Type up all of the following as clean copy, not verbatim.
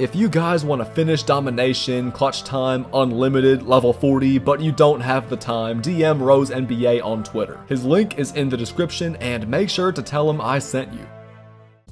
If you guys want to finish domination, clutch time, unlimited, level 40, but you don't have the time, DM Rose NBA on Twitter. His link is in the description, and make sure to tell him I sent you.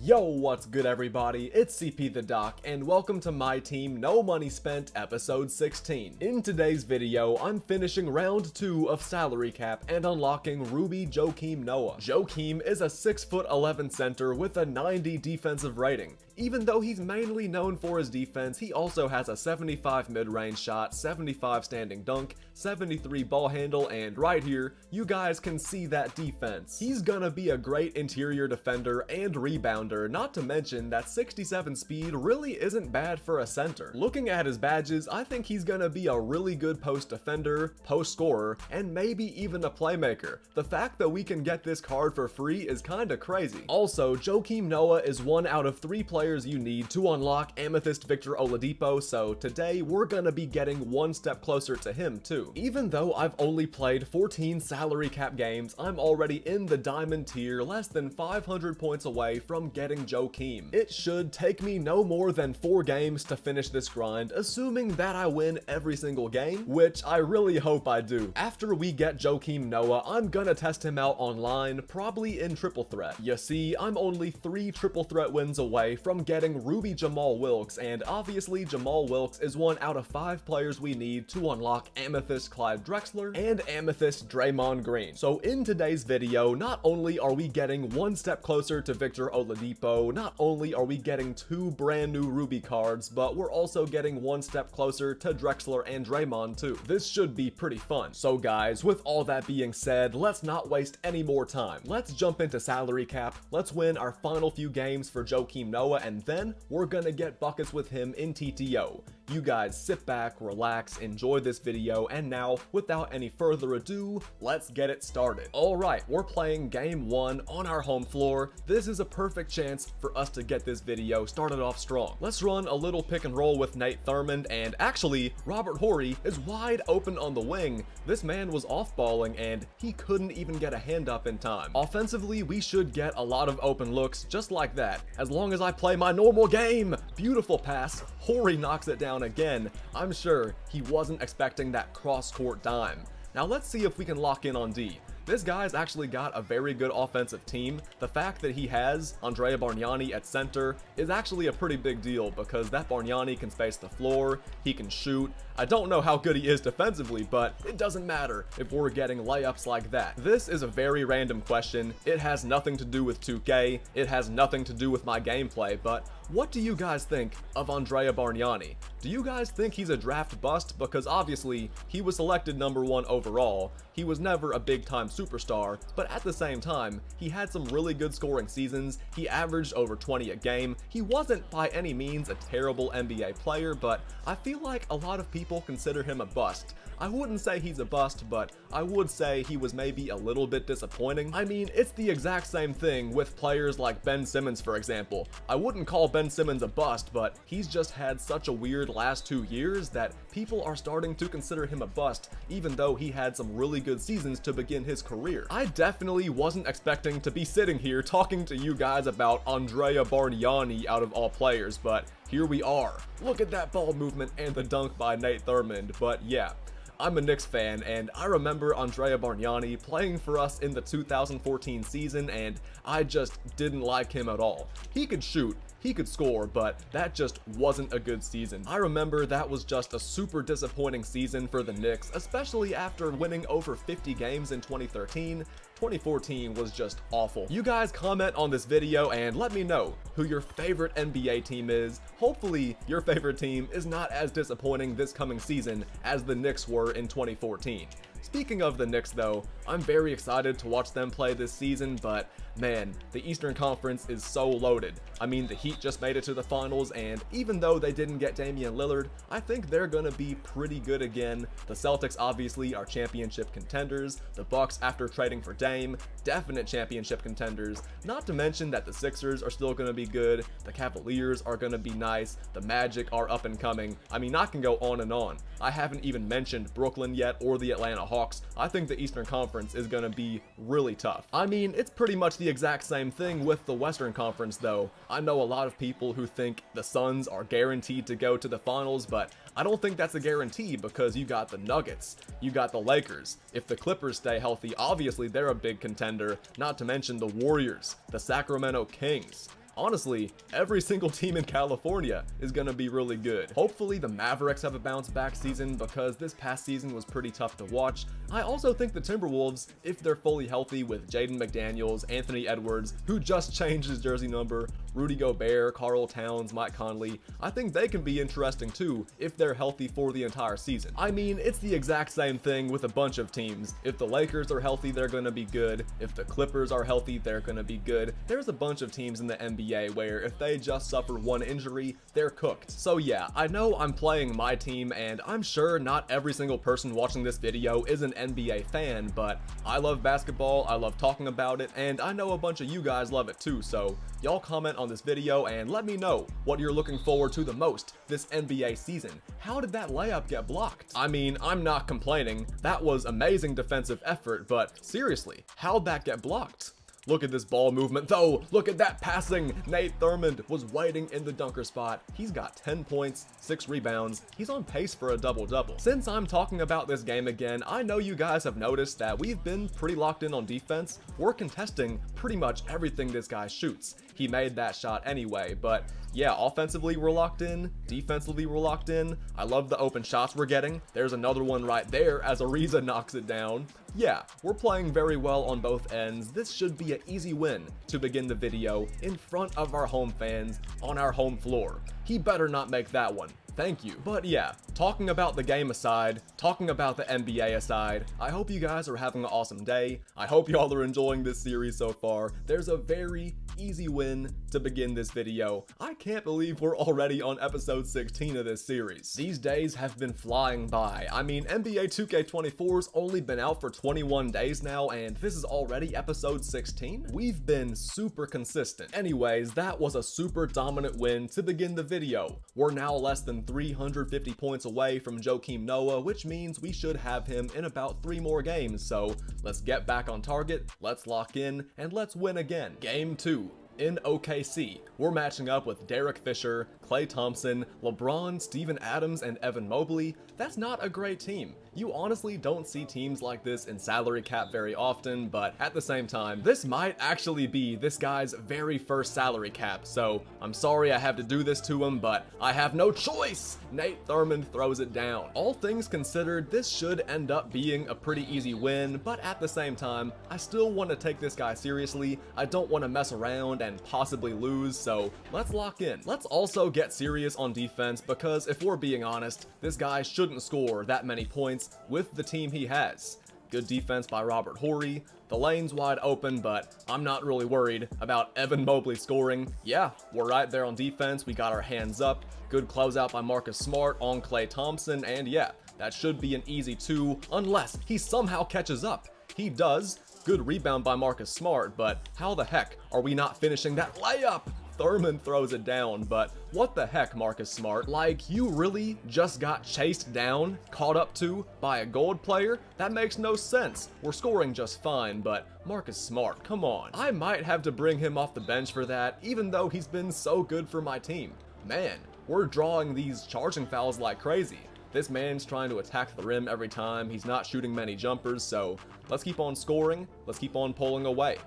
Yo, what's good everybody? It's CP the Doc, and welcome to my team No Money Spent episode 16. In today's video, I'm finishing round 2 of salary cap and unlocking RUBY JAMAAL NOAH. Joakim is a 6'11" center with a 90 defensive rating. Even though he's mainly known for his defense, he also has a 75 mid-range shot, 75 standing dunk, 73 ball handle, and right here, you guys can see that defense. He's gonna be a great interior defender and rebounder, not to mention that 67 speed really isn't bad for a center. Looking at his badges, I think he's gonna be a really good post defender, post scorer, and maybe even a playmaker. The fact that we can get this card for free is kinda crazy. Also, Joakim Noah is one out of 3 players you need to unlock Amethyst Victor Oladipo, so today we're gonna be getting one step closer to him too. Even though I've only played 14 salary cap games, I'm already in the diamond tier, less than 500 points away from getting Joakim. It should take me no more than 4 games to finish this grind, assuming that I win every single game, which I really hope I do. After we get Joakim Noah, I'm gonna test him out online, probably in triple threat. You see, I'm only 3 triple threat wins away from getting RUBY JAMAAL WILKES, and obviously Jamal Wilkes is 1 out of 5 players we need to unlock Amethyst Clyde Drexler and Amethyst Draymond Green. So in today's video, not only are we getting 1 step closer to Victor Oladipo, not only are we getting 2 brand new RUBY cards, but we're also getting 1 step closer to Drexler and Draymond too. This should be pretty fun. So guys, with all that being said, let's not waste any more time. Let's jump into salary cap, let's win our final few games for Joakim Noah, and then we're gonna get buckets with him in TTO. You guys sit back, relax, enjoy this video, and now, without any further ado, let's get it started. Alright, we're playing game 1 on our home floor. This is a perfect chance for us to get this video started off strong. Let's run a little pick and roll with Nate Thurmond, and actually, Robert Horry is wide open on the wing. This man was off-balling, and he couldn't even get a hand up in time. Offensively, we should get a lot of open looks, just like that, as long as I play my normal game. Beautiful pass. Horry knocks it down again. I'm sure he wasn't expecting that cross-court dime. Now let's see if we can lock in on D. This guy's actually got a very good offensive team. The fact that he has Andrea Bargnani at center is actually a pretty big deal because that Bargnani can space the floor, he can shoot. I don't know how good he is defensively, but it doesn't matter if we're getting layups like that. This is a very random question. It has nothing to do with 2K. It has nothing to do with my gameplay, but what do you guys think of Andrea Bargnani? Do you guys think he's a draft bust? Because obviously, he was selected number 1 overall. He was never a big-time superstar, but at the same time, he had some really good scoring seasons. He averaged over 20 a game. He wasn't by any means a terrible NBA player, but I feel like a lot of people consider him a bust. I wouldn't say he's a bust, but I would say he was maybe a little bit disappointing. I mean, it's the exact same thing with players like Ben Simmons, for example. I wouldn't call Ben Simmons a bust, but he's just had such a weird last 2 years that people are starting to consider him a bust, even though he had some really good seasons to begin his career. I definitely wasn't expecting to be sitting here talking to you guys about Andrea Bargnani out of all players, but here we are. Look at that ball movement and the dunk by Nate Thurmond, but yeah. I'm a Knicks fan, and I remember Andrea Bargnani playing for us in the 2014 season, and I just didn't like him at all. He could shoot, he could score, but that just wasn't a good season. I remember that was just a super disappointing season for the Knicks, especially after winning over 50 games in 2013. 2014 was just awful. You guys comment on this video and let me know who your favorite NBA team is. Hopefully your favorite team is not as disappointing this coming season as the Knicks were in 2014. Speaking of the Knicks though, I'm very excited to watch them play this season, but man, the Eastern Conference is so loaded. I mean, the Heat just made it to the finals, and even though they didn't get Damian Lillard, I think they're gonna be pretty good again. The Celtics obviously are championship contenders. The Bucks, after trading for Dame, definite championship contenders. Not to mention that the Sixers are still gonna be good. The Cavaliers are gonna be nice. The Magic are up and coming. I mean, I can go on and on. I haven't even mentioned Brooklyn yet or the Atlanta Hawks. I think the Eastern Conference is gonna be really tough. I mean, it's pretty much the the exact same thing with the Western Conference though. I know a lot of people who think the Suns are guaranteed to go to the finals, but I don't think that's a guarantee because you got the Nuggets, you got the Lakers. If the Clippers stay healthy, obviously they're a big contender, not to mention the Warriors, the Sacramento Kings. Honestly, every single team in California is going to be really good. Hopefully the Mavericks have a bounce back season because this past season was pretty tough to watch. I also think the Timberwolves, if they're fully healthy with Jaden McDaniels, Anthony Edwards, who just changed his jersey number, Rudy Gobert, Karl Towns, Mike Conley, I think they can be interesting too if they're healthy for the entire season. I mean, it's the exact same thing with a bunch of teams. If the Lakers are healthy, they're going to be good. If the Clippers are healthy, they're going to be good. There's a bunch of teams in the NBA where if they just suffer one injury, they're cooked. So yeah, I know I'm playing my team and I'm sure not every single person watching this video is an NBA fan, but I love basketball, I love talking about it, and I know a bunch of you guys love it too, so y'all comment on this video and let me know what you're looking forward to the most this NBA season. How did that layup get blocked? I mean, I'm not complaining, that was amazing defensive effort, but seriously, how'd that get blocked? Look at this ball movement though, look at that passing. Nate Thurmond was waiting in the dunker spot. He's got 10 points, 6 rebounds. He's on pace for a double-double. Since I'm talking about this game again, I know you guys have noticed that we've been pretty locked in on defense. We're contesting pretty much everything this guy shoots. He made that shot anyway, but yeah, offensively we're locked in, defensively we're locked in. I love the open shots we're getting. There's another one right there as Ariza knocks it down. Yeah, we're playing very well on both ends. This should be an easy win to begin the video in front of our home fans on our home floor. He better not make that one. Thank you. But yeah, talking about the game aside, talking about the NBA aside, I hope you guys are having an awesome day. I hope y'all are enjoying this series so far. There's a very easy win to begin this video. I can't believe we're already on episode 16 of this series. These days have been flying by. I mean, NBA 2K24's only been out for 21 days now, and this is already episode 16? We've been super consistent. Anyways, that was a super dominant win to begin the video. We're now less than 350 points away from Joakim Noah, which means we should have him in about 3 more games, so let's get back on target, let's lock in, and let's win again. Game 2. In OKC, we're matching up with Derek Fisher, Klay Thompson, LeBron, Steven Adams, and Evan Mobley. That's not a great team. You honestly don't see teams like this in salary cap very often, but at the same time, this might actually be this guy's very first salary cap, so I'm sorry I have to do this to him, but I have no choice! Nate Thurmond throws it down. All things considered, this should end up being a pretty easy win, but at the same time, I still want to take this guy seriously. I don't want to mess around and possibly lose, so let's lock in. Let's also get serious on defense because if we're being honest, this guy shouldn't score that many points with the team he has. Good defense by Robert Horry. The lane's wide open, but I'm not really worried about Evan Mobley scoring. Yeah, we're right there on defense. We got our hands up. Good closeout by Marcus Smart on Klay Thompson, and yeah, that should be an easy 2 unless he somehow catches up. He does. Good rebound by Marcus Smart, but how the heck are we not finishing that layup? Thurmond throws it down, but what the heck, Marcus Smart? Like, you really just got chased down, caught up to, by a gold player? That makes no sense. We're scoring just fine, but Marcus Smart, come on. I might have to bring him off the bench for that, even though he's been so good for my team. Man, we're drawing these charging fouls like crazy. This man's trying to attack the rim every time. He's not shooting many jumpers, so let's keep on scoring. Let's keep on pulling away.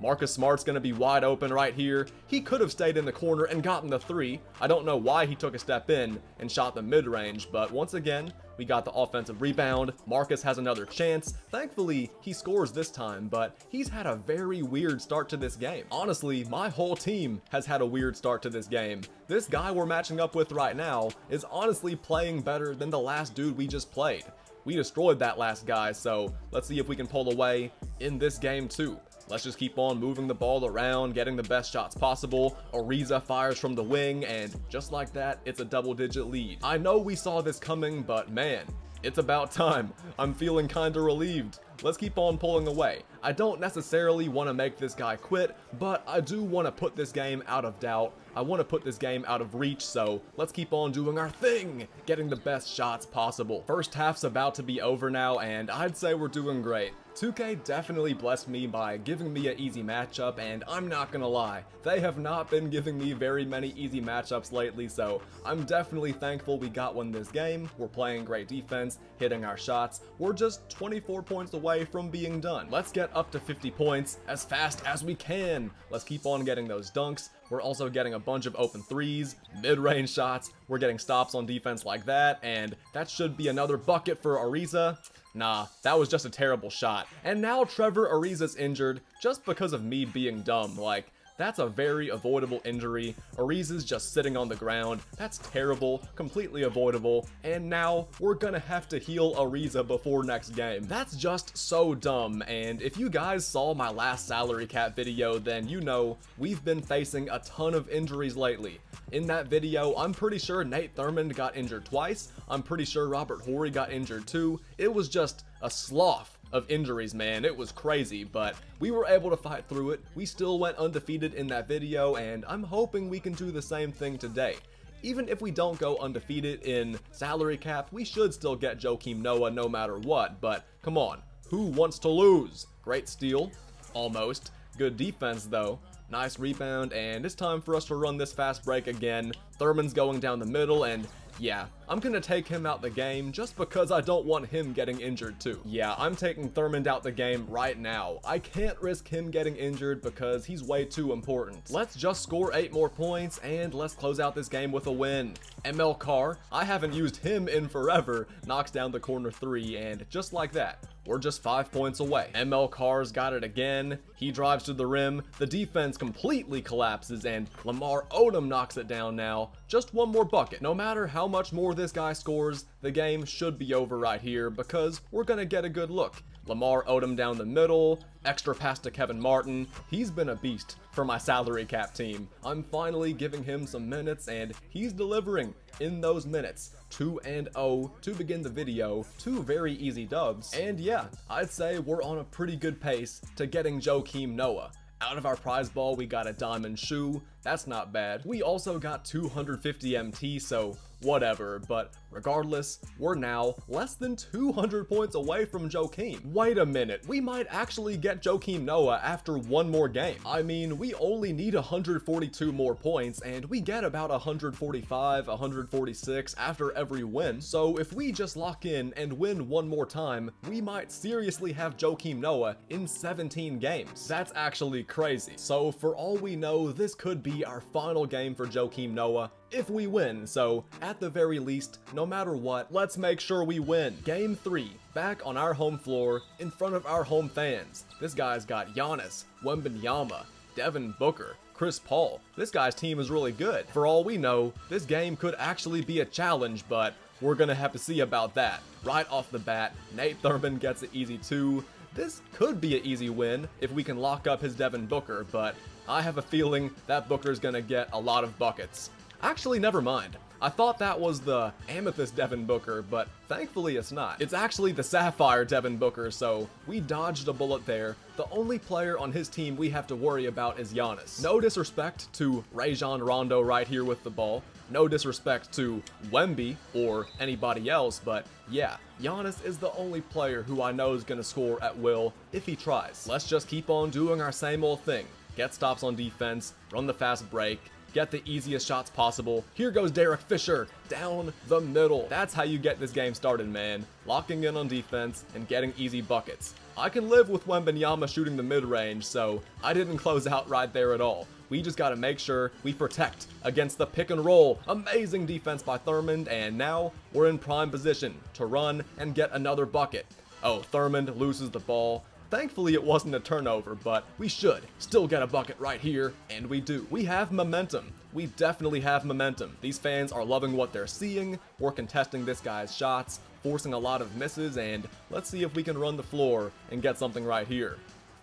Marcus Smart's going to be wide open right here. He could have stayed in the corner and gotten the 3. I don't know why he took a step in and shot the mid-range, but once again, we got the offensive rebound. Marcus has another chance. Thankfully, he scores this time, but he's had a very weird start to this game. Honestly, my whole team has had a weird start to this game. This guy we're matching up with right now is honestly playing better than the last dude we just played. We destroyed that last guy, so let's see if we can pull away in this game too. Let's just keep on moving the ball around, getting the best shots possible. Ariza fires from the wing, and just like that, it's a double-digit lead. I know we saw this coming, but man, it's about time. I'm feeling kinda relieved. Let's keep on pulling away. I don't necessarily want to make this guy quit, but I do want to put this game out of doubt. I want to put this game out of reach, so let's keep on doing our thing, getting the best shots possible. First half's about to be over now, and I'd say we're doing great. 2K definitely blessed me by giving me an easy matchup, and I'm not gonna lie, they have not been giving me very many easy matchups lately, so I'm definitely thankful we got one this game. We're playing great defense, hitting our shots, we're just 24 points away from being done. Let's get up to 50 points as fast as we can. Let's keep on getting those dunks. We're also getting a bunch of open threes, mid-range shots, we're getting stops on defense like that, and that should be another bucket for Ariza. Nah, that was just a terrible shot. And now Trevor Ariza's injured just because of me being dumb. Like, that's a very avoidable injury. Ariza's just sitting on the ground. That's terrible, completely avoidable. And now we're gonna have to heal Ariza before next game. That's just so dumb. And if you guys saw my last salary cap video, then you know we've been facing a ton of injuries lately. In that video, I'm pretty sure Nate Thurmond got injured twice. I'm pretty sure Robert Horry got injured too. It was just a slough of injuries, man. It was crazy, but we were able to fight through it. We still went undefeated in that video, and I'm hoping we can do the same thing today. Even if we don't go undefeated in salary cap, we should still get Joakim Noah no matter what, but come on, who wants to lose? Great steal, almost. Good defense though. Nice rebound, and it's time for us to run this fast break again. Thurman's going down the middle, and yeah, I'm gonna take him out the game just because I don't want him getting injured too. Yeah, I'm taking Thurmond out the game right now. I can't risk him getting injured because he's way too important. Let's just score 8 more points and let's close out this game with a win. ML Carr, I haven't used him in forever, knocks down the corner 3, and just like that, we're just 5 points away. ML Carr's got it again. He drives to the rim. The defense completely collapses and Lamar Odom knocks it down now. Just one more bucket. No matter how much more this guy scores, the game should be over right here because we're gonna get a good look. Lamar Odom down the middle, extra pass to Kevin Martin. He's been a beast for my salary cap team. I'm finally giving him some minutes and he's delivering in those minutes. 2-0 to begin the video, 2 very easy dubs. And yeah, I'd say we're on a pretty good pace to getting Joakim Noah. Out of our prize ball, we got a diamond shoe. That's not bad. We also got 250 MT, so whatever, but regardless, we're now less than 200 points away from Joakim. Wait a minute, we might actually get Joakim Noah after one more game. I mean, we only need 142 more points, and we get about 145, 146 after every win, so if we just lock in and win one more time, we might seriously have Joakim Noah in 17 games. That's actually crazy. So for all we know, this could be our final game for Joakim Noah if we win, so at the very least, no matter what, let's make sure we win. Game 3, back on our home floor, in front of our home fans. This guy's got Giannis, Wembanyama, Devin Booker, Chris Paul. This guy's team is really good. For all we know, this game could actually be a challenge, but we're gonna have to see about that. Right off the bat, Nate Thurmond gets it easy too. This could be an easy win if we can lock up his Devin Booker, but I have a feeling that Booker's gonna get a lot of buckets. Actually, never mind. I thought that was the Amethyst Devin Booker, but thankfully it's not. It's actually the Sapphire Devin Booker, so we dodged a bullet there. The only player on his team we have to worry about is Giannis. No disrespect to Rajon Rondo right here with the ball. No disrespect to Wemby or anybody else, but yeah, Giannis is the only player who I know is gonna score at will if he tries. Let's just keep on doing our same old thing. Get stops on defense, run the fast break, get the easiest shots possible. Here goes Derek Fisher, down the middle. That's how you get this game started, man. Locking in on defense and getting easy buckets. I can live with Wembanyama shooting the mid-range, so I didn't close out right there at all. We just gotta make sure we protect against the pick and roll. Amazing defense by Thurmond, and now we're in prime position to run and get another bucket. Oh, Thurmond loses the ball. Thankfully it wasn't a turnover, but we should still get a bucket right here, and we do. We have momentum. We definitely have momentum. These fans are loving what they're seeing. We're contesting this guy's shots, forcing a lot of misses, and let's see if we can run the floor and get something right here.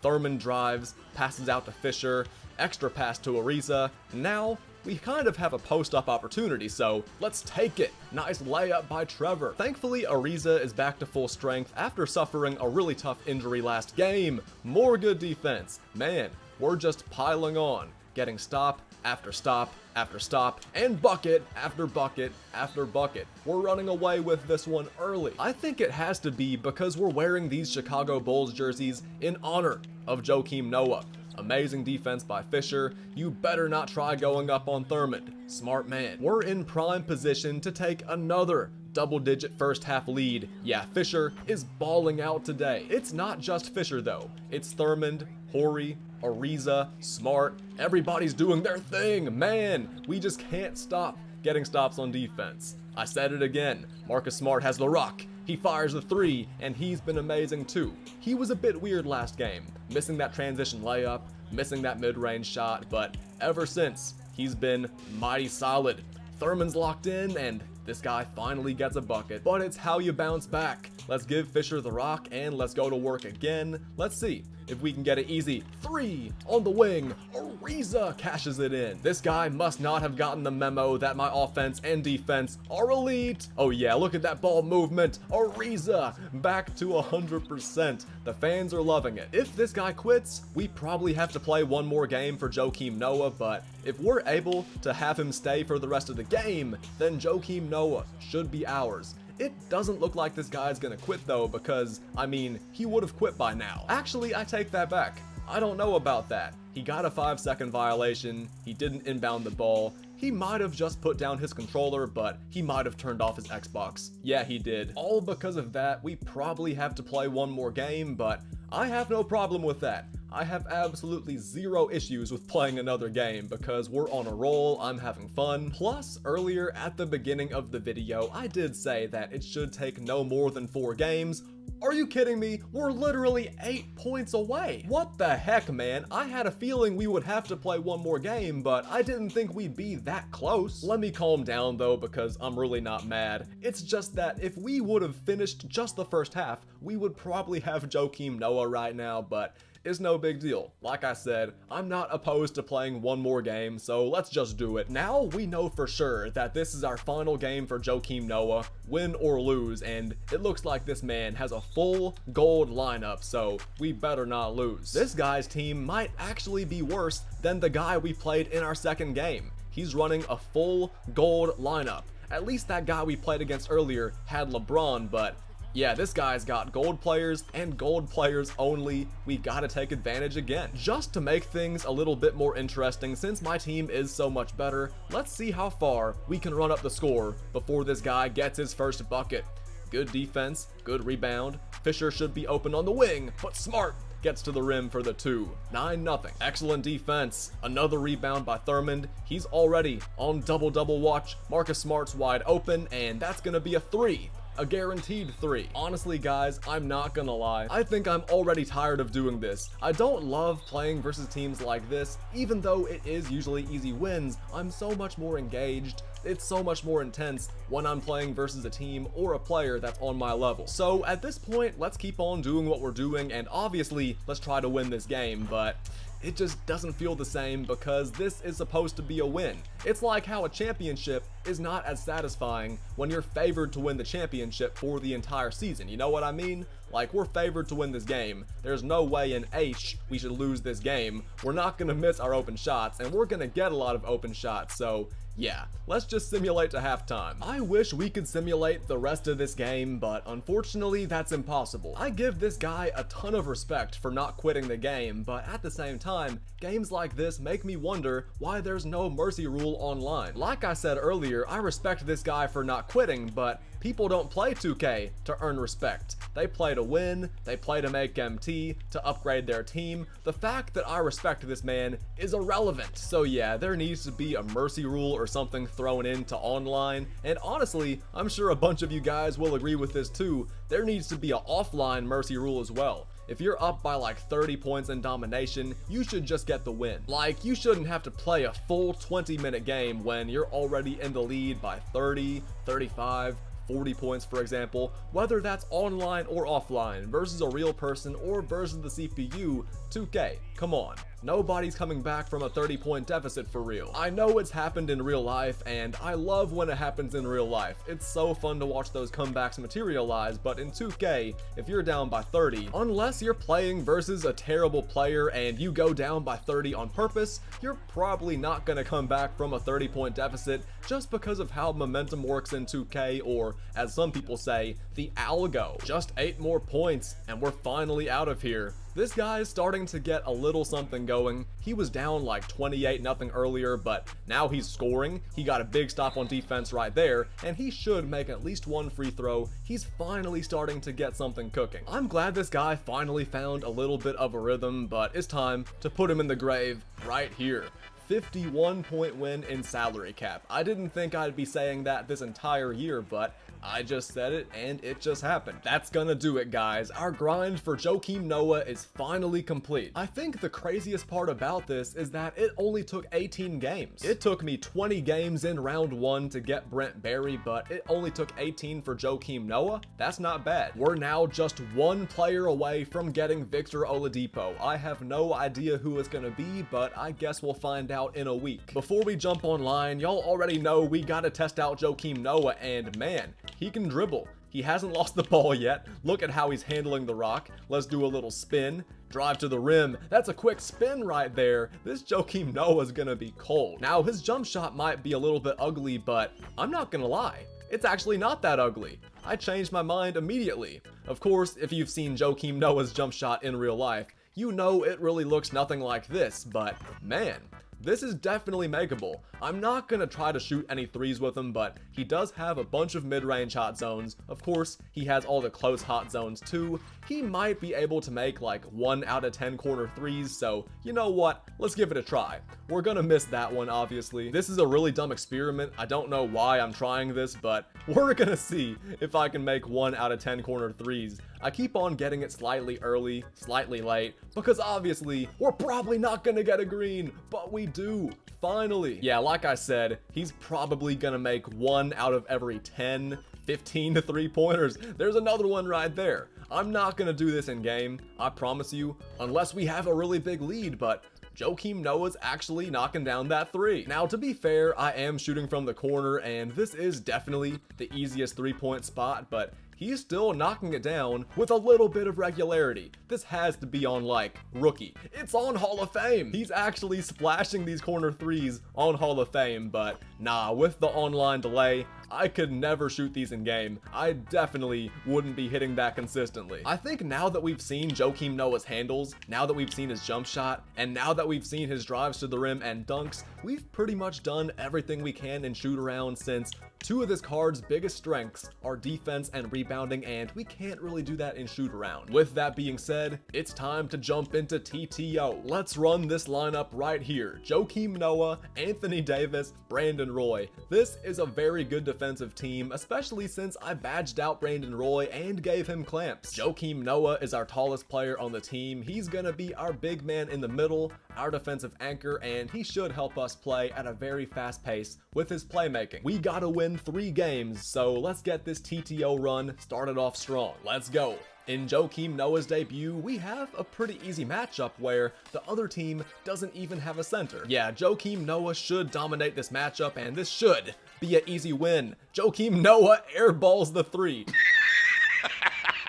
Thurmond drives, passes out to Fisher, extra pass to Ariza. Now we kind of have a post-up opportunity, so let's take it. Nice layup by Trevor. Thankfully, Ariza is back to full strength after suffering a really tough injury last game. More good defense. Man, we're just piling on. Getting stop after stop after stop, and bucket after bucket after bucket. We're running away with this one early. I think it has to be because we're wearing these Chicago Bulls jerseys in honor of Joakim Noah. Amazing defense by Fisher. You better not try going up on Thurmond. Smart man. We're in prime position to take another double-digit first half lead. Yeah, Fisher is balling out today. It's not just Fisher though. It's Thurmond, Horry, Ariza, Smart. Everybody's doing their thing. Man, we just can't stop getting stops on defense. I said it again. Marcus Smart has the rock. He fires the three, and he's been amazing too. He was a bit weird last game, missing that transition layup, missing that mid-range shot, but ever since, he's been mighty solid. Thurman's locked in, and this guy finally gets a bucket, but it's how you bounce back. Let's give Fisher the rock, and let's go to work again. Let's see if we can get an easy three on the wing. Ariza cashes it in. This guy must not have gotten the memo that my offense and defense are elite. Oh yeah, look at that ball movement. Ariza back to 100%. The fans are loving it. If this guy quits, we probably have to play one more game for Joakim Noah, but if we're able to have him stay for the rest of the game, then Joakim Noah should be ours. It doesn't look like this guy's gonna quit though, because, I mean, he would have quit by now. Actually, I take that back. I don't know about that. He got a 5-second violation, he didn't inbound the ball, he might have just put down his controller, but he might have turned off his Xbox. Yeah, he did. All because of that, we probably have to play one more game, but I have no problem with that. I have absolutely zero issues with playing another game because we're on a roll, I'm having fun. Plus, earlier at the beginning of the video, I did say that it should take no more than 4 games. Are you kidding me? We're literally 8 points away. What the heck, man? I had a feeling we would have to play one more game, but I didn't think we'd be that close. Let me calm down though, because I'm really not mad. It's just that if we would have finished just the first half, we would probably have Joakim Noah right now, but it's no big deal. Like I said, I'm not opposed to playing one more game, so let's just do it. Now we know for sure that this is our final game for Joakim Noah, win or lose, and it looks like this man has a full gold lineup, so we better not lose. This guy's team might actually be worse than the guy we played in our second game. He's running a full gold lineup. At least that guy we played against earlier had LeBron, but yeah, this guy's got gold players and gold players only. We gotta take advantage again. Just to make things a little bit more interesting, since my team is so much better, let's see how far we can run up the score before this guy gets his first bucket. Good defense, good rebound. Fisher should be open on the wing, but Smart gets to the rim for the 2. 9-0. Excellent defense. Another rebound by Thurmond. He's already on double-double watch. Marcus Smart's wide open, and that's gonna be a 3. A guaranteed 3. Honestly guys, I'm not gonna lie, I think I'm already tired of doing this. I don't love playing versus teams like this. Even though it is usually easy wins, I'm so much more engaged. It's so much more intense when I'm playing versus a team or a player that's on my level. So at this point, let's keep on doing what we're doing, and obviously let's try to win this game, but it just doesn't feel the same because this is supposed to be a win. It's like how a championship is not as satisfying when you're favored to win the championship for the entire season. You know what I mean? Like, we're favored to win this game. There's no way in H we should lose this game. We're not gonna miss our open shots, and we're gonna get a lot of open shots, so yeah, let's just simulate to halftime. I wish we could simulate the rest of this game, but unfortunately that's impossible. I give this guy a ton of respect for not quitting the game, but at the same time, games like this make me wonder why there's no mercy rule online. Like I said earlier, I respect this guy for not quitting, but people don't play 2K to earn respect. They play to win, they play to make MT, to upgrade their team. The fact that I respect this man is irrelevant. So yeah, there needs to be a mercy rule or something thrown into online, and honestly, I'm sure a bunch of you guys will agree with this too. There needs to be an offline mercy rule as well. If you're up by like 30 points in domination, you should just get the win. Like, you shouldn't have to play a full 20-minute game when you're already in the lead by 30, 35, 40 points, for example, whether that's online or offline, versus a real person or versus the CPU. 2K, come on. Nobody's coming back from a 30-point deficit for real. I know it's happened in real life, and I love when it happens in real life. It's so fun to watch those comebacks materialize, but in 2K, if you're down by 30, unless you're playing versus a terrible player and you go down by 30 on purpose, you're probably not gonna come back from a 30-point deficit just because of how momentum works in 2K, or as some people say, the algo. Just 8 more points and we're finally out of here. This guy is starting to get a little something going. He was down like 28-0 earlier, but now he's scoring. He got a big stop on defense right there, and he should make at least one free throw. He's finally starting to get something cooking. I'm glad this guy finally found a little bit of a rhythm, but it's time to put him in the grave right here. 51-point win in salary cap. I didn't think I'd be saying that this entire year, but I just said it and it just happened. That's gonna do it, guys. Our grind for Joakim Noah is finally complete. I think the craziest part about this is that it only took 18 games. It took me 20 games in round 1 to get Brent Berry, but it only took 18 for Joakim Noah. That's not bad. We're now just one player away from getting Victor Oladipo. I have no idea who it's gonna be, but I guess we'll find out in a week. Before we jump online, y'all already know we gotta test out Joakim Noah, and man, he can dribble. He hasn't lost the ball yet. Look at how he's handling the rock. Let's do a little spin. Drive to the rim. That's a quick spin right there. This Joakim Noah is gonna be cold. Now, his jump shot might be a little bit ugly, but I'm not gonna lie. It's actually not that ugly. I changed my mind immediately. Of course, if you've seen Joakim Noah's jump shot in real life, you know it really looks nothing like this, but man, this is definitely makeable. I'm not gonna try to shoot any threes with him, but he does have a bunch of mid-range hot zones. Of course, he has all the close hot zones too. He might be able to make like 1 out of 10 corner threes, so you know what? Let's give it a try. We're gonna miss that one, obviously. This is a really dumb experiment. I don't know why I'm trying this, but we're gonna see if I can make 1 out of 10 corner threes. I keep on getting it slightly early, slightly late, because obviously we're probably not gonna get a green, but we do. Finally. Yeah, like I said, he's probably gonna make 1 out of every 10, 15 to 3-pointers. There's another one right there. I'm not gonna do this in game, I promise you, unless we have a really big lead, but Joakim Noah's actually knocking down that 3. Now, to be fair, I am shooting from the corner, and this is definitely the easiest 3-point spot, but he's still knocking it down with a little bit of regularity. This has to be on like rookie. It's on Hall of Fame. He's actually splashing these corner threes on Hall of Fame, but nah, with the online delay, I could never shoot these in game. I definitely wouldn't be hitting that consistently. I think now that we've seen Joakim Noah's handles, now that we've seen his jump shot, and now that we've seen his drives to the rim and dunks, we've pretty much done everything we can in shoot around, since 2 of this card's biggest strengths are defense and rebounding, and we can't really do that in shoot around. With that being said, it's time to jump into TTO. Let's run this lineup right here. Joakim Noah, Anthony Davis, Brandon Roy. This is a very good defensive team, especially since I badged out Brandon Roy and gave him clamps. Joakim Noah is our tallest player on the team. He's gonna be our big man in the middle, our defensive anchor, and he should help us play at a very fast pace with his playmaking. We gotta win 3 games, so let's get this TTO run started off strong. Let's go. In Joakim Noah's debut, we have a pretty easy matchup where the other team doesn't even have a center. Yeah, Joakim Noah should dominate this matchup, and this should be an easy win. Joakim Noah airballs the 3.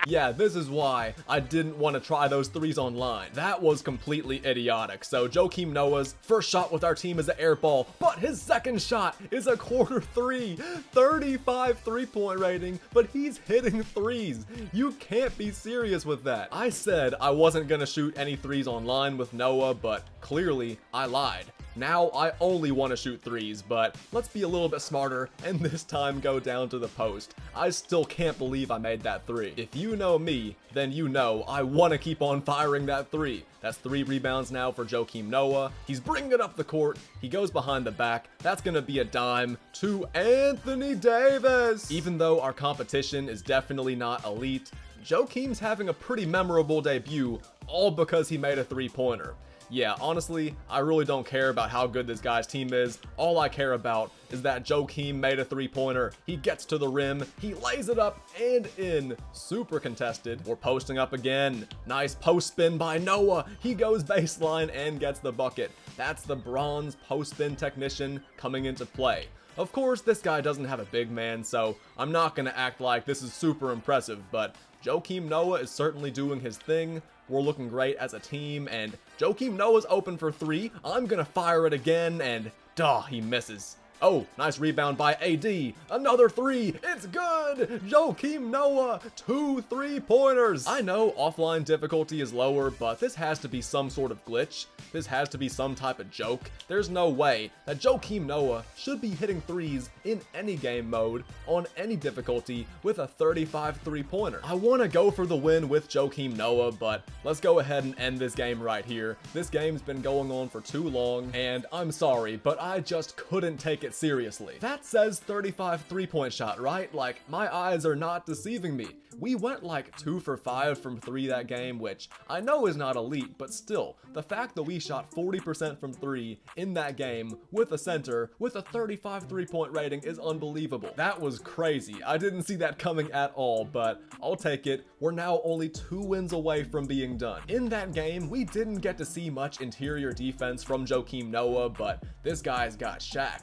Yeah, this is why I didn't want to try those threes online. That was completely idiotic. So Joakim Noah's first shot with our team is an air ball, but his second shot is a corner 3. 35 3-point rating, but he's hitting threes. You can't be serious with that. I said I wasn't gonna shoot any threes online with Noah, but clearly I lied. Now I only want to shoot threes, but let's be a little bit smarter and this time go down to the post. I still can't believe I made that 3. If you know me, then you know I want to keep on firing that 3. That's 3 rebounds now for Joakim Noah. He's bringing it up the court. He goes behind the back. That's going to be a dime to Anthony Davis. Even though our competition is definitely not elite, Joakim's having a pretty memorable debut, all because he made a 3-pointer. yeah, honestly, I really don't care about how good this guy's team is. All I care about is that Joakim made a three-pointer. He gets to the rim, he lays it up and in. Super contested. We're posting up again. Nice post spin by Noah. He goes baseline and gets the bucket. That's the bronze post spin technician coming into play. Of course, this guy doesn't have a big man, so I'm not going to act like this is super impressive, but Joakim Noah is certainly doing his thing. We're looking great as a team, and Joakim Noah's open for three. I'm going to fire it again, and he misses. Oh, nice rebound by AD. Another three. It's good. Joakim Noah, 2 3-pointers. I know offline difficulty is lower, but this has to be some sort of glitch. This has to be some type of joke. There's no way that Joakim Noah should be hitting threes in any game mode on any difficulty with a 35 3-pointer. I want to go for the win with Joakim Noah, but let's go ahead and end this game right here. This game's been going on for too long, and I'm sorry, but I just couldn't take it seriously. That says 35 3-point shot, right? Like, my eyes are not deceiving me. We went like 2 for 5 from 3 that game, which I know is not elite, but still, the fact that we shot 40% from 3 in that game with a center with a 35 3-point rating is unbelievable. That was crazy. I didn't see that coming at all, but I'll take it. We're now only 2 wins away from being done. In that game, we didn't get to see much interior defense from Joakim Noah, but this guy's got Shaq,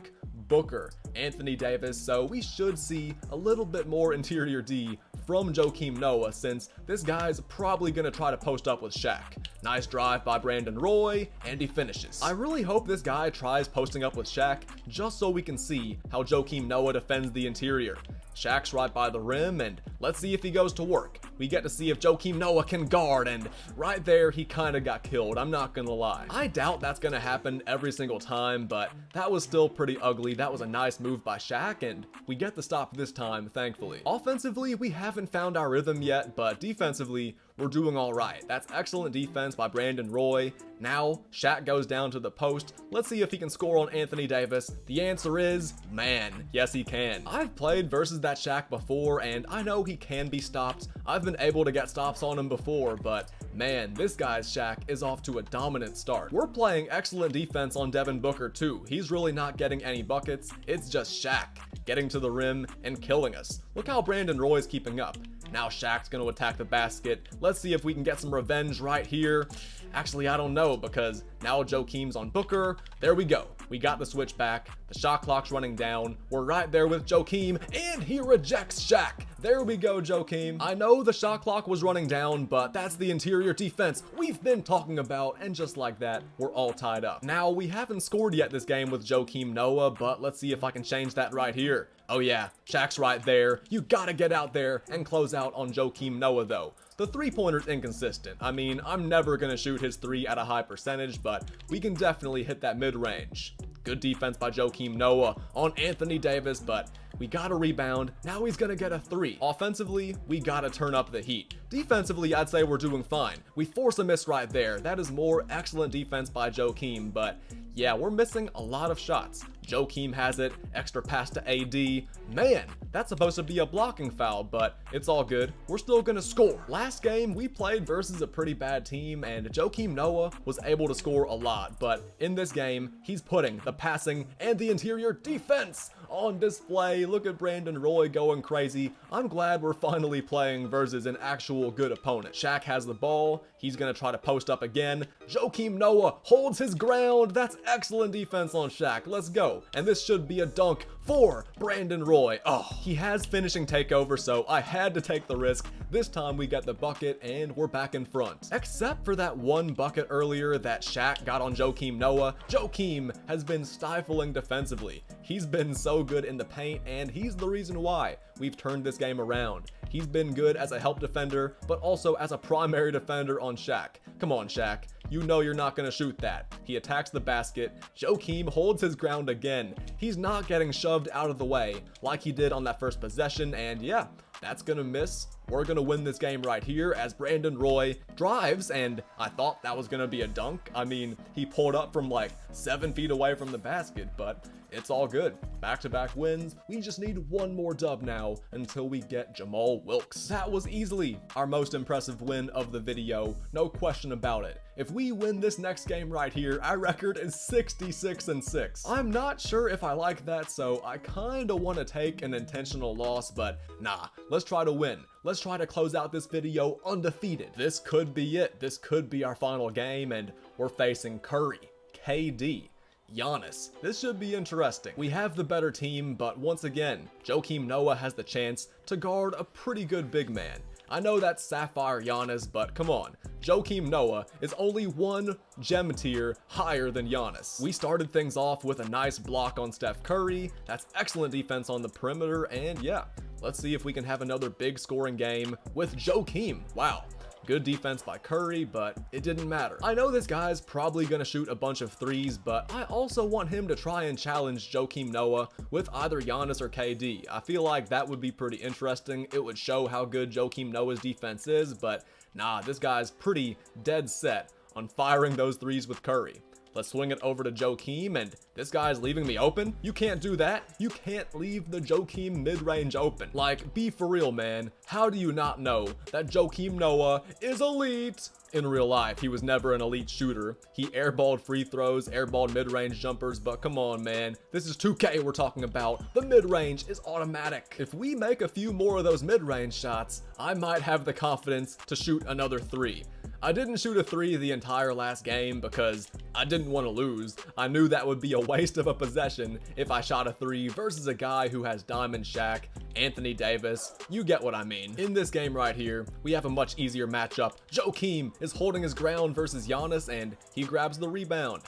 Booker, Anthony Davis, so we should see a little bit more interior D from Joakim Noah, since this guy's probably gonna try to post up with Shaq. Nice drive by Brandon Roy, and he finishes. I really hope this guy tries posting up with Shaq, just so we can see how Joakim Noah defends the interior. Shaq's right by the rim, and let's see if he goes to work. We get to see if Joakim Noah can guard, and right there, he kinda got killed, I'm not gonna lie. I doubt that's gonna happen every single time, but that was still pretty ugly. That was a nice move by Shaq, and we get the stop this time, thankfully. Offensively, we haven't found our rhythm yet, but defensively, we're doing all right. That's excellent defense by Brandon Roy. Now, Shaq goes down to the post. Let's see if he can score on Anthony Davis. The answer is, man, yes he can. I've played versus that Shaq before, and I know he can be stopped. I've been able to get stops on him before, but man, this guy's Shaq is off to a dominant start. We're playing excellent defense on Devin Booker too. He's really not getting any buckets. It's just Shaq getting to the rim and killing us. Look how Brandon Roy's keeping up. Now Shaq's going to attack the basket. Let's see if we can get some revenge right here. Actually, I don't know, because now Joakim's on Booker. There we go. We got the switch back. The shot clock's running down. We're right there with Joakim, and he rejects Shaq. There we go, Joakim. I know the shot clock was running down, but that's the interior defense we've been talking about, and just like that, we're all tied up. Now, we haven't scored yet this game with Joakim Noah, but let's see if I can change that right here. Oh yeah, Shaq's right there. You gotta get out there and close out on Joakim Noah though. The three-pointer's inconsistent. I mean, I'm never gonna shoot his three at a high percentage, but we can definitely hit that mid-range. Good defense by Joakim Noah on Anthony Davis, but we got a rebound. Now he's gonna get a three. Offensively, we gotta turn up the heat. Defensively, I'd say we're doing fine. We force a miss right there. That is more excellent defense by Joakim, but yeah, we're missing a lot of shots. Joakim has it, extra pass to AD. Man, that's supposed to be a blocking foul, but it's all good. We're still gonna score. Last game, we played versus a pretty bad team, and Joakim Noah was able to score a lot, but in this game, he's putting the passing and the interior defense on display. Look at Brandon Roy going crazy. I'm glad we're finally playing versus an actual good opponent. Shaq has the ball. He's gonna try to post up again. Joakim Noah holds his ground. That's excellent defense on Shaq. Let's go. And this should be a dunk for Brandon Roy. Oh, he has finishing takeover, so I had to take the risk. This time we get the bucket and we're back in front. Except for that one bucket earlier that Shaq got on Joakim Noah, Joakim has been stifling defensively. He's been so good in the paint, and he's the reason why we've turned this game around. He's been good as a help defender, but also as a primary defender on Shaq. Come on, Shaq. You know you're not going to shoot that. He attacks the basket. Joakim holds his ground again. He's not getting shoved out of the way like he did on that first possession, and yeah, that's going to miss. We're going to win this game right here as Brandon Roy drives, and I thought that was going to be a dunk. I mean, he pulled up from like 7 feet away from the basket, but it's all good. Back-to-back wins. We just need one more dub now until we get Jamaal Wilkes. That was easily our most impressive win of the video, no question about it. If we win this next game right here, our record is 66-6. I'm not sure if I like that, so I kinda wanna take an intentional loss, but nah, let's try to win. Let's try to close out this video undefeated. This could be it. This could be our final game, and we're facing Curry, KD, Giannis. This should be interesting. We have the better team, but once again, Joakim Noah has the chance to guard a pretty good big man. I know that's Sapphire Giannis, but come on. Joakim Noah is only one gem tier higher than Giannis. We started things off with a nice block on Steph Curry. That's excellent defense on the perimeter, and yeah, let's see if we can have another big scoring game with Joakim. Wow. Good defense by Curry, but it didn't matter. I know this guy's probably gonna shoot a bunch of threes, but I also want him to try and challenge Joakim Noah with either Giannis or KD. I feel like that would be pretty interesting. It would show how good Joakim Noah's defense is, but nah, this guy's pretty dead set on firing those threes with Curry. Let's swing it over to Joakim, and this guy's leaving me open? You can't do that. You can't leave the Joakim mid-range open. Like, be for real, man. How do you not know that Joakim Noah is elite? In real life, he was never an elite shooter. He airballed free throws, airballed mid-range jumpers, but come on, man. This is 2K we're talking about. The mid-range is automatic. If we make a few more of those mid-range shots, I might have the confidence to shoot another three. I didn't shoot a three the entire last game because I didn't want to lose. I knew that would be a waste of a possession if I shot a three versus a guy who has Diamond Shaq, Anthony Davis. You get what I mean. In this game right here, we have a much easier matchup. Joakim is holding his ground versus Giannis, and he grabs the rebound.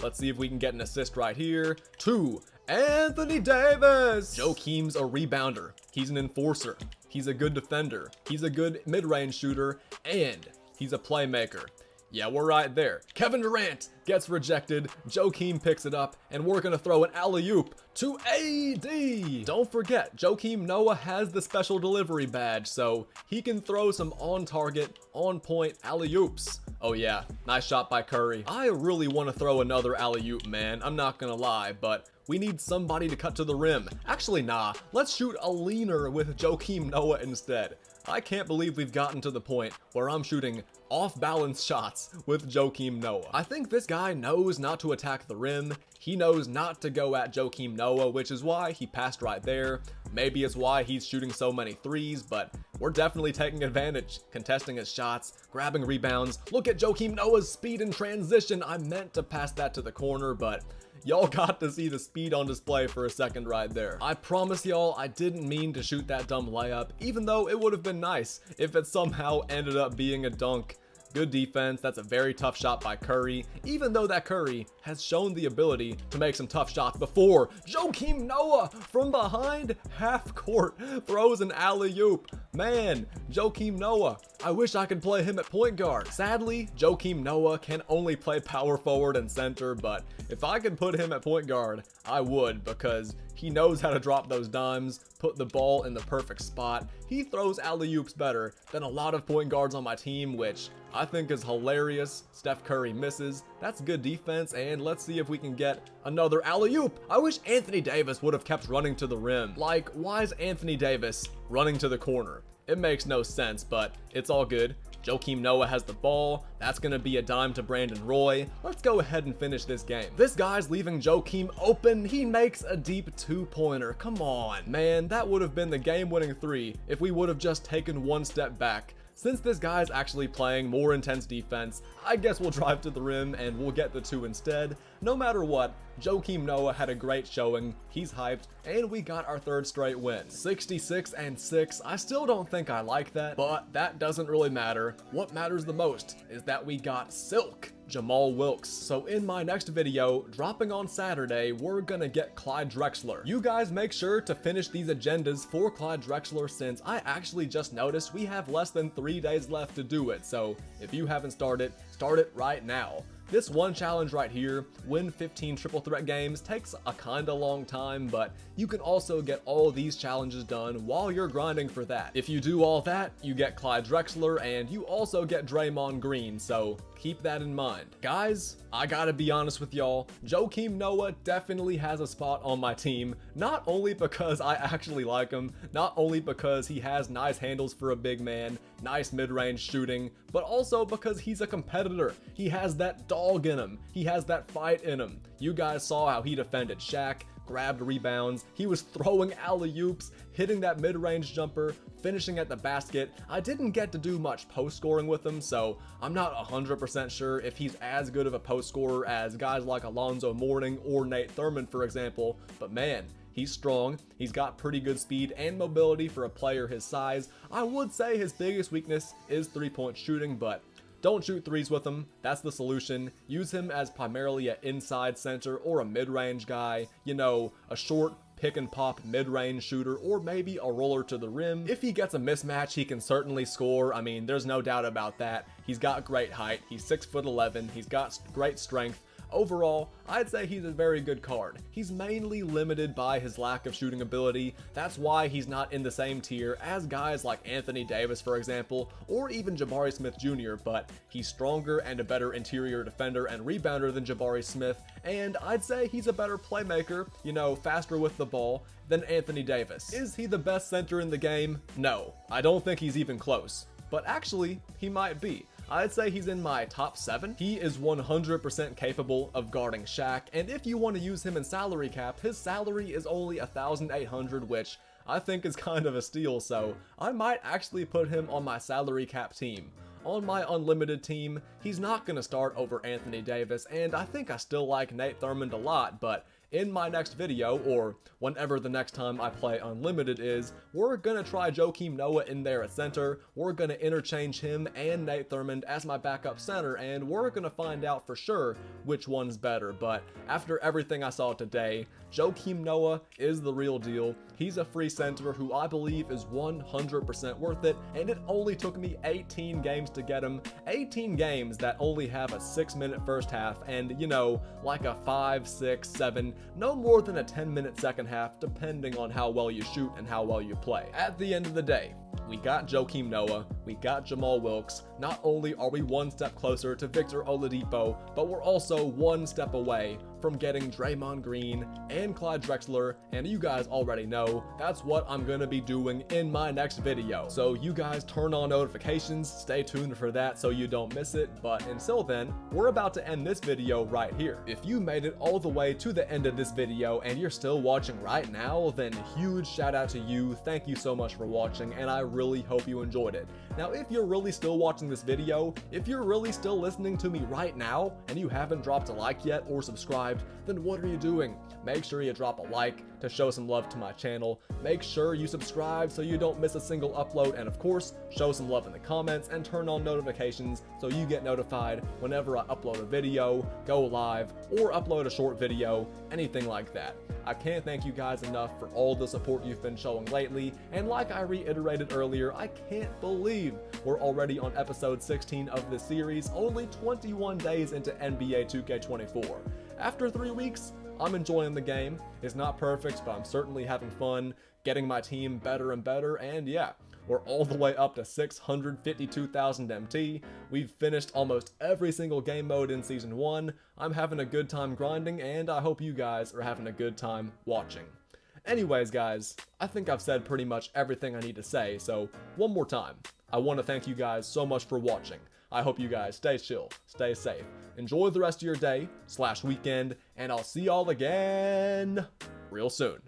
Let's see if we can get an assist right here. To Anthony Davis! Joakim's a rebounder. He's an enforcer. He's a good defender. He's a good mid-range shooter, and he's a playmaker. Yeah, we're right there. Kevin Durant gets rejected. Joakim picks it up, and we're gonna throw an alley-oop to AD. Don't forget, Joakim Noah has the special delivery badge, so he can throw some on-target, on-point alley-oops. Oh yeah, nice shot by Curry. I really want to throw another alley-oop, man. I'm not gonna lie, but we need somebody to cut to the rim. Actually, nah. Let's shoot a leaner with Joakim Noah instead. I can't believe we've gotten to the point where I'm shooting off-balance shots with Joakim Noah. I think this guy knows not to attack the rim. He knows not to go at Joakim Noah, which is why he passed right there. Maybe it's why he's shooting so many threes, but we're definitely taking advantage, contesting his shots, grabbing rebounds. Look at Joakim Noah's speed in transition. I meant to pass that to the corner, but y'all got to see the speed on display for a second right there. I promise y'all, I didn't mean to shoot that dumb layup, even though it would have been nice if it somehow ended up being a dunk. Good defense. That's a very tough shot by Curry, even though that Curry has shown the ability to make some tough shots before. Joakim Noah from behind half court throws an alley-oop. Man, Joakim Noah. I wish I could play him at point guard. Sadly, Joakim Noah can only play power forward and center, but if I could put him at point guard, I would, because he knows how to drop those dimes, put the ball in the perfect spot. He throws alley-oops better than a lot of point guards on my team, which I think is hilarious. Steph Curry misses. That's good defense, and let's see if we can get another alley-oop. I wish Anthony Davis would have kept running to the rim. Like, why is Anthony Davis running to the corner? It makes no sense, but it's all good. Joakim Noah has the ball. That's going to be a dime to Brandon Roy. Let's go ahead and finish this game. This guy's leaving Joakim open. He makes a deep two-pointer. Come on, man. That would have been the game-winning three if we would have just taken one step back. Since this guy's actually playing more intense defense, I guess we'll drive to the rim and we'll get the two instead. No matter what, Joakim Noah had a great showing, he's hyped, and we got our third straight win. 66-6, I still don't think I like that, but that doesn't really matter. What matters the most is that we got Silk Jamaal Wilkes. So in my next video, dropping on Saturday, we're gonna get Clyde Drexler. You guys make sure to finish these agendas for Clyde Drexler, since I actually just noticed we have less than 3 days left to do it. So if you haven't started, start it right now. This one challenge right here, win 15 triple threat games, takes a kinda long time, but you can also get all these challenges done while you're grinding for that. If you do all that, you get Clyde Drexler and you also get Draymond Green, so keep that in mind. Guys, I gotta be honest with y'all, Joakim Noah definitely has a spot on my team, not only because I actually like him, not only because he has nice handles for a big man, nice mid-range shooting, but also because he's a competitor. He has that dog in him. He has that fight in him. You guys saw how he defended Shaq, grabbed rebounds, he was throwing alley-oops, hitting that mid-range jumper, finishing at the basket. I didn't get to do much post scoring with him, so I'm not 100% sure if he's as good of a post scorer as guys like Alonzo Mourning or Nate Thurmond, for example, but man, he's strong, he's got pretty good speed and mobility for a player his size. I would say his biggest weakness is three-point shooting, but don't shoot threes with him, that's the solution. Use him as primarily an inside center or a mid-range guy, you know, a short pick and pop mid-range shooter, or maybe a roller to the rim. If he gets a mismatch, he can certainly score. I mean, there's no doubt about that. He's got great height, he's 6'11", he's got great strength. Overall, I'd say he's a very good card. He's mainly limited by his lack of shooting ability. That's why he's not in the same tier as guys like Anthony Davis, for example, or even Jabari Smith Jr., but he's stronger and a better interior defender and rebounder than Jabari Smith, and I'd say he's a better playmaker, you know, faster with the ball, than Anthony Davis. Is he the best center in the game? No, I don't think he's even close, but actually, he might be. I'd say he's in my top 7. He is 100% capable of guarding Shaq, and if you want to use him in salary cap, his salary is only $1,800, which I think is kind of a steal, so I might actually put him on my salary cap team. On my unlimited team, he's not going to start over Anthony Davis, and I think I still like Nate Thurmond a lot, but in my next video, or whenever the next time I play Unlimited is, we're gonna try Joakim Noah in there at center, we're gonna interchange him and Nate Thurmond as my backup center, and we're gonna find out for sure which one's better. But after everything I saw today, Joakim Noah is the real deal. He's a free center who I believe is 100% worth it, and it only took me 18 games to get him. 18 games that only have a 6-minute first half, and you know, like a 5, 6, 7, no more than a 10-minute second half, depending on how well you shoot and how well you play. At the end of the day, we got Joakim Noah, we got Jamal Wilkes. Not only are we one step closer to Victor Oladipo, but we're also one step away from getting Draymond Green and Clyde Drexler, and you guys already know that's what I'm gonna be doing in my next video. So you guys turn on notifications, stay tuned for that so you don't miss it, but until then, we're about to end this video right here. If you made it all the way to the end of this video and you're still watching right now, then huge shout out to you, thank you so much for watching, and I really hope you enjoyed it. Now if you're really still watching this video, if you're really still listening to me right now, and you haven't dropped a like yet or subscribed, then what are you doing? Make sure you drop a like to show some love to my channel. Make sure you subscribe so you don't miss a single upload, and of course, show some love in the comments and turn on notifications so you get notified whenever I upload a video, go live, or upload a short video, anything like that. I can't thank you guys enough for all the support you've been showing lately, and like I reiterated earlier, I can't believe we're already on episode 16 of this series, only 21 days into NBA 2K24. After 3 weeks, I'm enjoying the game. It's not perfect, but I'm certainly having fun, getting my team better and better, and yeah, we're all the way up to 652,000 MT. We've finished almost every single game mode in Season 1. I'm having a good time grinding, and I hope you guys are having a good time watching. Anyways, guys, I think I've said pretty much everything I need to say, so one more time, I want to thank you guys so much for watching. I hope you guys stay chill, stay safe, enjoy the rest of your day / weekend, and I'll see y'all again real soon.